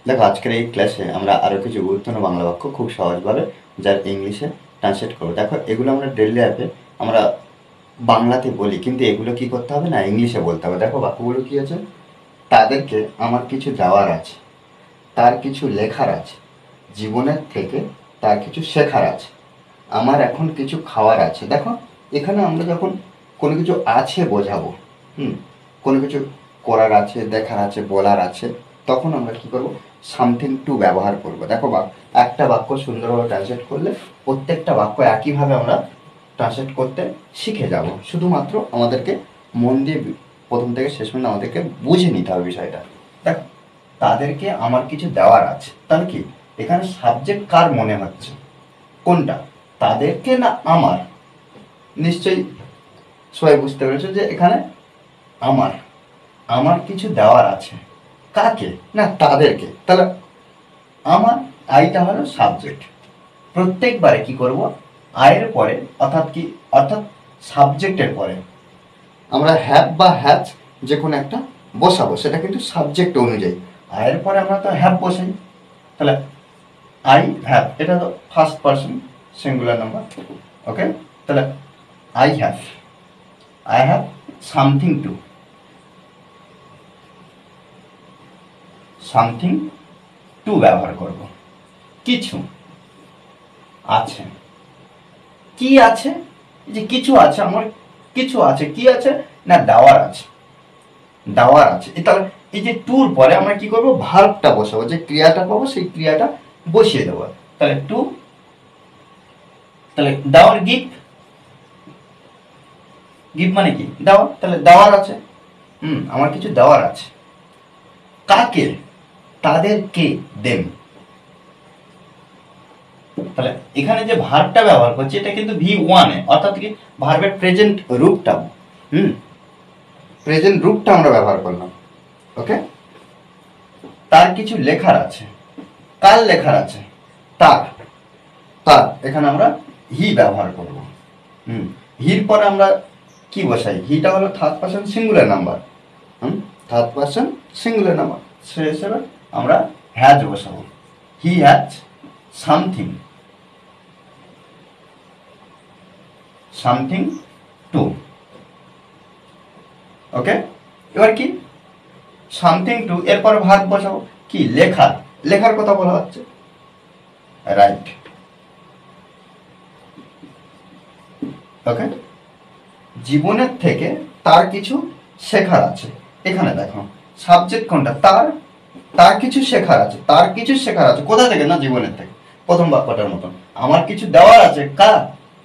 দেখো আজকের এই ক্লাসে আমরা আরও কিছু গুরুত্বপূর্ণ বাংলা বাক্য খুব সহজভাবে যার ইংলিশে ট্রান্সলেট করবো। দেখো এগুলো আমরা ডেইলি লাইফে আমরা বাংলাতে বলি, কিন্তু এগুলো কি করতে হবে না, ইংলিশে বলতে হবে। দেখো বাক্যগুলো কি আছে, তাদেরকে আমার কিছু দেওয়ার আছে, তার কিছু লেখার আছে, জীবনের থেকে তার কিছু শেখার আছে, আমার এখন কিছু খাওয়ার আছে। দেখো এখানে আমরা যখন কোনো কিছু আছে বোঝাবো, কোনো কিছু করার আছে, দেখার আছে, বলার আছে, তখন আমরা কি করব, সামথিং টু ব্যবহার করব। দেখো একটা বাক্য সুন্দরভাবে ট্রান্সলেট করলে প্রত্যেকটা বাক্য একইভাবে আমরা ট্রান্সলেট করতে শিখে যাব। শুধুমাত্র আমাদেরকে মন দিয়ে প্রথম থেকে শেষ পর্যন্ত আমাদেরকে বুঝে নিতে হবে বিষয়টা। দেখো তাদেরকে আমার কিছু দেওয়ার আছে, তাহলে কি এখানে সাবজেক্ট কার মনে হচ্ছে, কোনটা, তাদেরকে না আমার? নিশ্চয়ই সবাই বুঝতে পেরেছো যে এখানে আমার আমার কিছু দেওয়ার আছে, কাকে না, তাদেরকে। তাহলে আমার আইটা হলো সাবজেক্ট। প্রত্যেকবারে কি করব, আয়ের পরে অর্থাৎ সাবজেক্টের পরে আমরা হ্যাভ বা হ্যাজ যে কোনো একটা বসাবো, সেটা কিন্তু সাবজেক্ট অনুযায়ী। আয়ের পরে আমরা তো হ্যাভ বসাই, তাহলে আই হ্যাভ, এটা তো ফার্স্ট পারসন সিঙ্গুলার নাম্বার। ওকে, তাহলে আই হ্যাভ সামথিং টু ব্যবহার করব। কিছু আছে, কি আছে, যে কিছু আছে, আমার কিছু আছে, কি আছে না, দেওয়ার আছে। তাহলে এই যে টুর পরে আমরা কি করব, ভার্বটা বসাবো, যে ক্রিয়াটা পাবো সেই ক্রিয়াটা বসিয়ে দেবো। তাহলে টু, তাহলে দেওয়ার, গিভ মানে কি, দেওয়া, তাহলে দেওয়ার আছে, আমার কিছু দেওয়ার আছে। কাকে, তাদেরকে, দেম। তাহলে এখানে যে ভার্বটা ব্যবহার করছি এটা কিন্তু V1 এ, অর্থাৎ কি ভার্বের প্রেজেন্ট রূপটা, প্রেজেন্ট রূপটা আমরা ব্যবহার করলাম। ওকে, তার কিছু লেখার আছে, কার লেখার আছে, তার এখানে আমরা হি ব্যবহার করব। হির পরে আমরা কি বসাই, হিটা হলো third person singular number, third person singular number, সে হিসেবে আমরা হ্যাজ বসাবো। He has something to. Okay, এবার কি সামথিং টু, এরপর ভার্ব বসাবো, কি লেখার কথা বলা হচ্ছে, রাইট। ওকে, জীবনের থেকে তার কিছু শেখার আছে। এখানে দেখো সাবজেক্ট কোনটা, তার কিছু শেখার আছে, কোথা থেকে না, জীবনের থেকে। প্রথম বাক্যটার মতন আমার কিছু দেওয়ার আছে,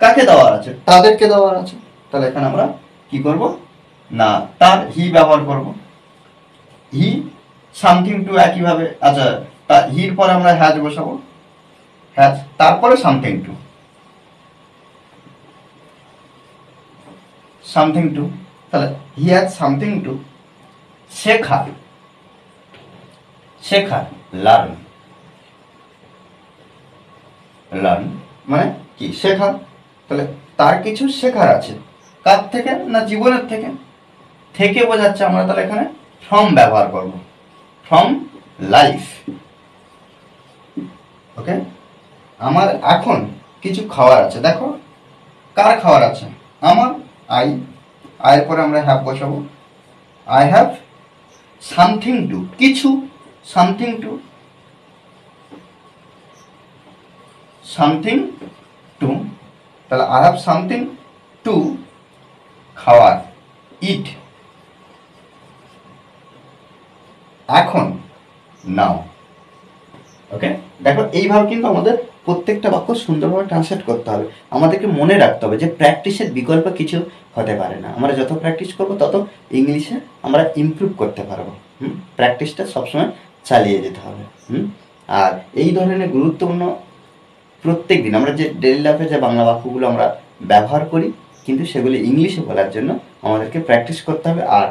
কাকে দেওয়ার আছে, তাদেরকে দেওয়ার আছে। তাহলে এখানে আমরা কি করব না, তার হি ব্যবহার করব। হি সামথিং টু একইভাবে, আচ্ছা হির পরে আমরা হ্যাজ বসাবো, হ্যাজ, তারপরে সামথিং টু। তাহলে হি হ্যাজ সামথিং টু, শেখার, লার্ন মানে কি, শেখা। তাহলে তার কিছু শেখার আছে, কার থেকে না, জীবনের থেকে বোঝাচ্ছে আমরা, তাহলে এখানে ফ্রম ব্যবহার করব, ফ্রম লাইফ। ওকে, আমার এখন কিছু খাওয়ার আছে। দেখো কার খাওয়ার আছে, আমার, আয়ের পরে আমরা হ্যাভ বসাবো। আই হ্যাভ সামথিং টু, কিছু, সামথিং টু তাহলে আই হ্যাভ সামথিং টু, খাওয়ার, ইট, এখন, নাও। ওকে, দেখো এইভাবে কিন্তু আমাদের প্রত্যেকটা বাক্য সুন্দরভাবে ট্রান্সলেট করতে হবে। আমাদেরকে মনে রাখতে হবে যে প্র্যাকটিসের বিকল্প কিছু হতে পারে না। আমরা যত প্র্যাকটিস করবো তত ইংলিশে আমরা ইমপ্রুভ করতে পারবো। প্র্যাকটিসটা সবসময় চালিয়ে যেতে হবে। আর এই ধরনের গুরুত্বপূর্ণ প্রত্যেক দিন আমরা যে ডেইলি লাইফে যে বাংলা বাক্যগুলো আমরা ব্যবহার করি, কিন্তু সেগুলি ইংলিশে বলার জন্য আমাদেরকে প্র্যাকটিস করতে হবে। আর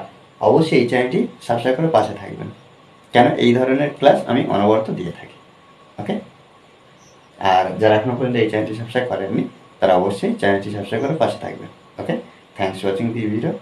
অবশ্যই এই চ্যানেলটি সাবস্ক্রাইব করে পাশে থাকবেন, কেন এই ধরনের ক্লাস আমি অনবরত দিয়ে থাকি। ওকে, আর যারা এখনো পর্যন্ত এই চ্যানেলটি সাবস্ক্রাইব করেননি তারা অবশ্যই চ্যানেলটি সাবস্ক্রাইব করে পাশে থাকবেন। Okay, thanks for watching the video.